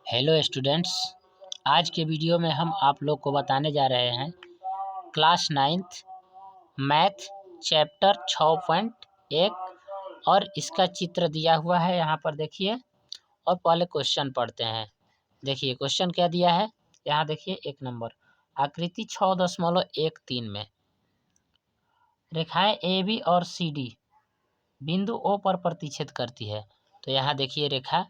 Hello students, आज के video में हम आप लोग को बताने जा रहे हैं क्लास 9th मैथ चैप्टर 6.1 और इसका चित्र दिया हुआ है यहाँ पर देखिए। और पहले क्वेश्चन पढ़ते हैं। देखिए क्वेश्चन क्या दिया है, यहाँ देखिए 1 नंबर आकृति 6.13 में रेखाएं ए बी और सी डी बिंदु ओ पर प्रतिच्छेद करती है। तो यहाँ देखिए रेखा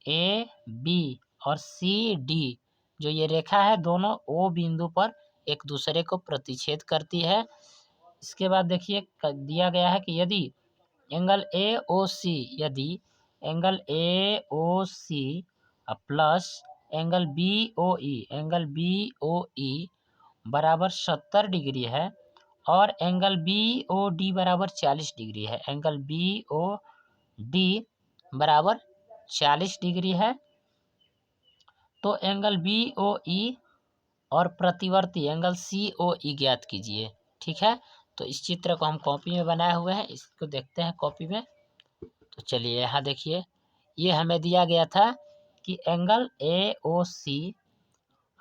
ए बी और सी डी जो ये रेखा है दोनों ओ बिंदु पर एक दूसरे को प्रतिच्छेद करती है। इसके बाद देखिए दिया गया है कि यदि angle A O C plus angle B O E बराबर 70 डिग्री है और एंगल बी ओ डी बराबर 40 डिग्री है। एंगल बी ओ डी बराबर 40 डिग्री है तो एंगल बी ओ ई और प्रतिवर्ती एंगल सी ओ ई ज्ञात कीजिए। ठीक है, तो इस चित्र को हम कॉपी में बनाए हुए हैं, इसको देखते हैं कॉपी में। तो चलिए यहाँ देखिए, ये हमें दिया गया था कि angle A O C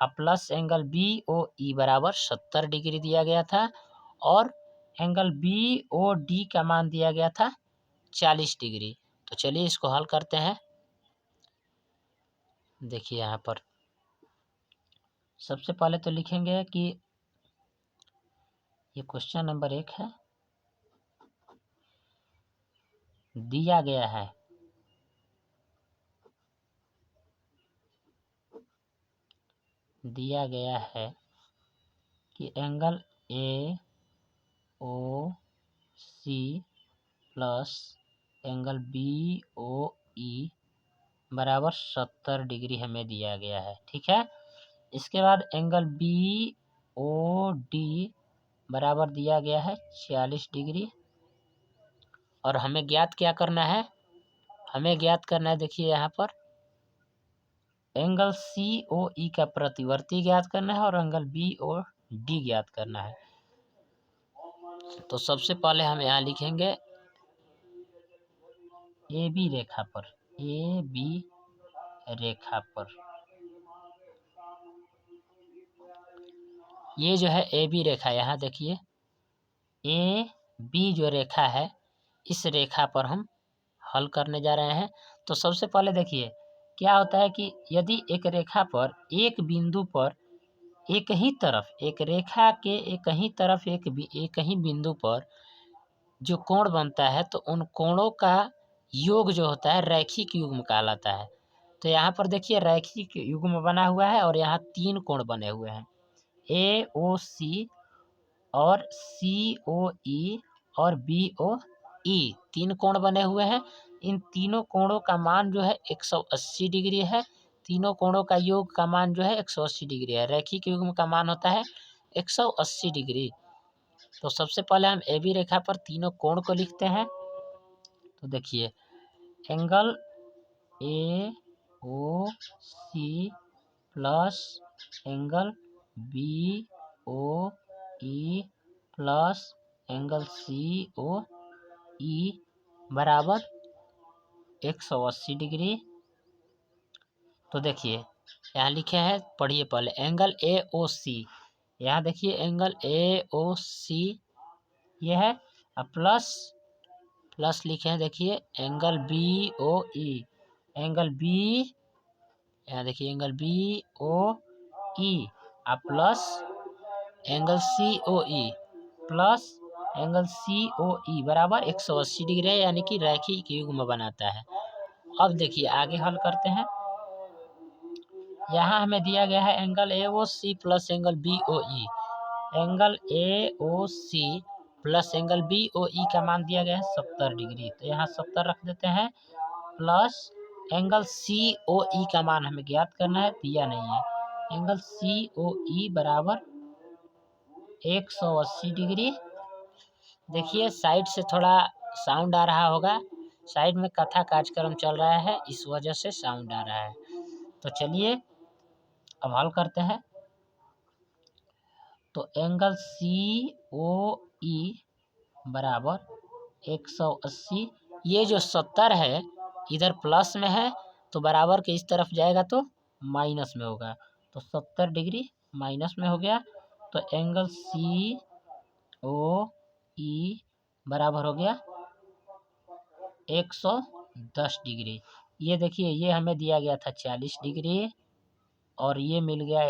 plus angle B O E बराबर 70 डिग्री दिया गया था और एंगल बी ओ डी का मान दिया गया था 40 डिग्री। तो चलिए इसको हल करते हैं। देखिए यहाँ पर सबसे पहले तो लिखेंगे कि ये क्वेश्चन नंबर 1 है, दिया गया है कि angle A O C plus angle B O E बराबर 70 डिग्री हमें दिया गया है। ठीक है, इसके बाद एंगल बी ओ डी बराबर दिया गया है 40 डिग्री और हमें ज्ञात क्या करना है, हमें ज्ञात करना है देखिए यहाँ पर एंगल सी ओ ई का प्रतिवर्ती ज्ञात करना है और एंगल बी ओ डी ज्ञात करना है। तो सबसे पहले हम यहाँ लिखेंगे ए बी रेखा पर ये जो है ए बी रेखा, यहाँ देखिए ए बी जो रेखा है इस रेखा पर हम हल करने जा रहे हैं। तो सबसे पहले देखिए क्या होता है कि यदि एक रेखा पर एक बिंदु पर एक ही तरफ एक रेखा के एक ही बिंदु पर जो कोण बनता है तो उन कोणों का योग जो होता है रैखिक युग्म कहलाता है। तो यहाँ पर देखिए रैखिक युग्म बना हुआ है और यहाँ 3 कोण बने हुए हैं, ए ओ सी और सी ओ ई और बी ओ ई, 3 कोण बने हुए हैं। इन तीनों कोणों का मान जो है 180 डिग्री है। तीनों कोणों का योग का मान जो है 180 डिग्री है। रैखिक युग्म का मान होता है 180 डिग्री। तो सबसे पहले हम ए बी रेखा पर तीनों कोण को लिखते हैं। तो देखिए angle A O C plus angle B O E plus angle C O E बराबर 180 डिग्री। तो देखिए यहाँ लिखे हैं, पढ़िए पहले एंगल ए ओ सी, यहाँ देखिए एंगल ए ओ सी ये है प्लस लिखे हैं देखिए angle B O E, angle B यहाँ देखिए angle B O E plus angle C O E plus angle C O E बराबर 180 डिग्री है, यानी कि रैखिक युग्म बनाता है। अब देखिए आगे हल करते हैं। यहाँ हमें दिया गया है angle A O C plus angle B O E, angle A O C plus angle B O E का मान दिया गया है 70 डिग्री। तो यहाँ 70 रख देते हैं plus angle C O E का मान हमें ज्ञात करना है, दिया नहीं है। एंगल सी ओ ई बराबर 180 डिग्री। देखिए साइड से थोड़ा साउंड आ रहा होगा, साइड में कथा कार्यक्रम चल रहा है इस वजह से साउंड आ रहा है। तो चलिए अब हल करते हैं। तो एंगल सी ओ ई बराबर 180, ये जो 70 है इधर प्लस में है तो बराबर के इस तरफ जाएगा तो माइनस में होगा, तो 70 डिग्री माइनस में हो गया। तो एंगल सी ओ ई बराबर हो गया 110 डिग्री। ये देखिए, ये हमें दिया गया था 40 डिग्री और ये मिल गया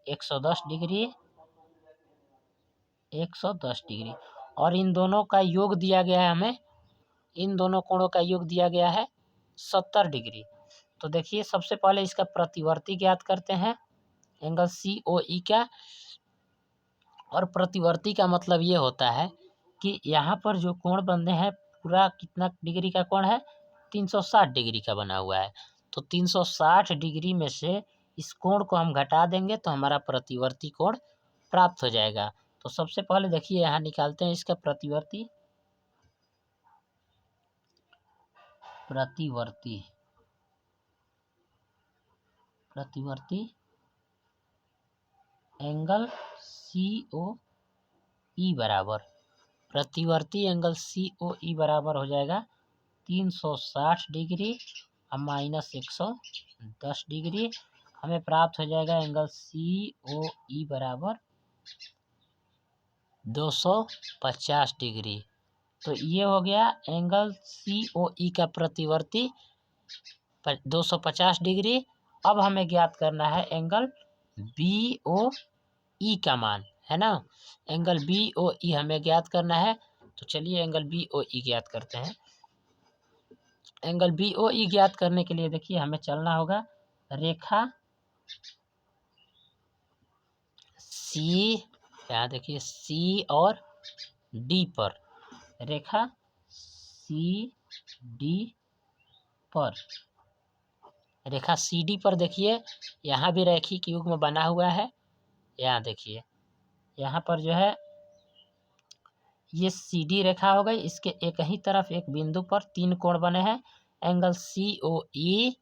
110 डिग्री, 110 डिग्री। और इन दोनों का योग दिया गया है हमें, इन दोनों कोणों का योग दिया गया है 70 डिग्री। तो देखिए, सबसे पहले इसका प्रतिवर्ती ज्ञात करते हैं एंगल सी ओ ई का। और प्रतिवर्ती का मतलब ये होता है कि यहाँ पर जो कोण बने हैं पूरा कितना डिग्री का कोण है, 360 डिग्री का बना हुआ है। तो 360 डिग्री में से इस कोण को हम घटा देंगे तो हमारा प्रतिवर्ती कोण प्राप्त हो जाएगा। तो सबसे पहले देखिए, यहाँ निकालते हैं इसका प्रतिवर्ती। प्रतिवर्ती एंगल सी ओ ई बराबर, प्रतिवर्ती एंगल सी ओ ई बराबर हो जाएगा 360 डिग्री और माइनस 110 डिग्री। हमें प्राप्त हो जाएगा एंगल सी ओ ई बराबर 250 डिग्री। तो ये हो गया एंगल सी ओ ई का प्रतिवर्ती 250 डिग्री। अब हमें ज्ञात करना है एंगल बी ओ ई का मान, है ना। एंगल बी ओ ई हमें ज्ञात करना है। तो चलिए एंगल बी ओ ई ज्ञात करते हैं। एंगल बी ओ ई ज्ञात करने के लिए देखिए, हमें चलना होगा रेखा सी, यहाँ देखिए सी और डी पर, रेखा सी डी पर, रेखा सी डी पर देखिए, यहाँ भी रैखिक युग्म बना हुआ है। यहाँ देखिए, यहाँ पर जो है ये सी डी रेखा हो गई, इसके एक ही तरफ एक बिंदु पर 3 कोण बने हैं, एंगल सी ओ ई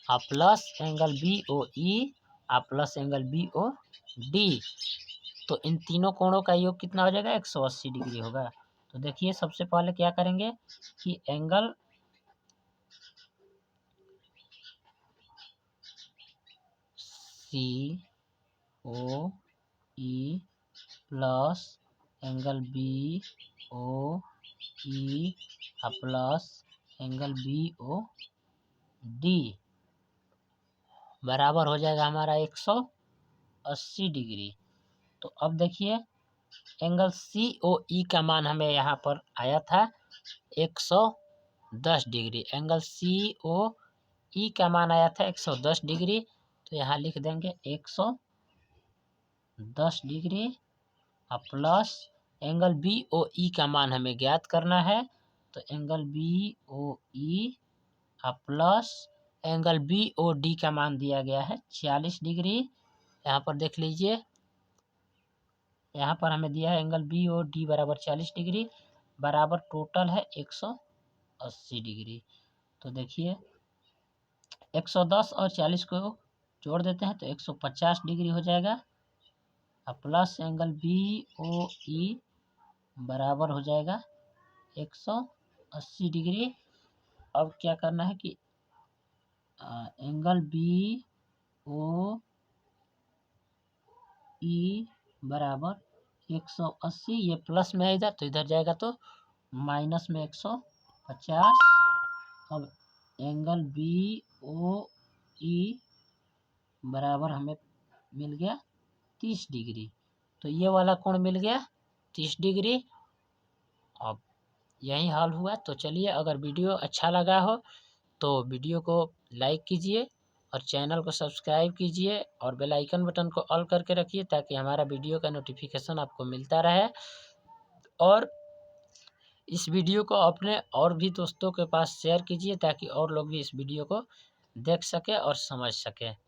और plus angle B O E और plus angle B O D. तो इन तीनों कोणों का योग कितना हो जाएगा, 180 डिग्री होगा। तो देखिए, सबसे पहले क्या करेंगे कि angle C O E plus angle B O E plus angle B O D बराबर हो जाएगा हमारा 180 डिग्री। तो अब देखिए, एंगल सी ओ ई का मान हमें यहाँ पर आया था 110 degree, angle C O E का मान आया था 110 डिग्री। तो यहाँ लिख देंगे 110 डिग्री और plus angle B O E का मान हमें ज्ञात करना है। तो एंगल बी ओ ई और plus angle B O D का मान दिया गया है 40 डिग्री। यहाँ पर देख लीजिए, यहाँ पर हमें दिया है एंगल बी ओ डी बराबर 40 डिग्री, बराबर टोटल है 180 डिग्री। तो देखिए, 110 और 40 को जोड़ देते हैं तो 150 डिग्री हो जाएगा और plus angle B O E बराबर हो जाएगा 180 डिग्री। अब क्या करना है कि एंगल बी ओ ई बराबर 180, ये प्लस में है इधर तो इधर जाएगा तो माइनस में 150। अब एंगल बी ओ ई बराबर हमें मिल गया 30 डिग्री। तो ये वाला कोण मिल गया 30 डिग्री। अब यही हाल हुआ। तो चलिए, अगर वीडियो अच्छा लगा हो तो वीडियो को लाइक कीजिए और चैनल को सब्सक्राइब कीजिए और बेल आइकन बटन को ऑल करके रखिए ताकि हमारा वीडियो का नोटिफिकेशन आपको मिलता रहे। और इस वीडियो को अपने और भी दोस्तों के पास शेयर कीजिए ताकि और लोग भी इस वीडियो को देख सके और समझ सके।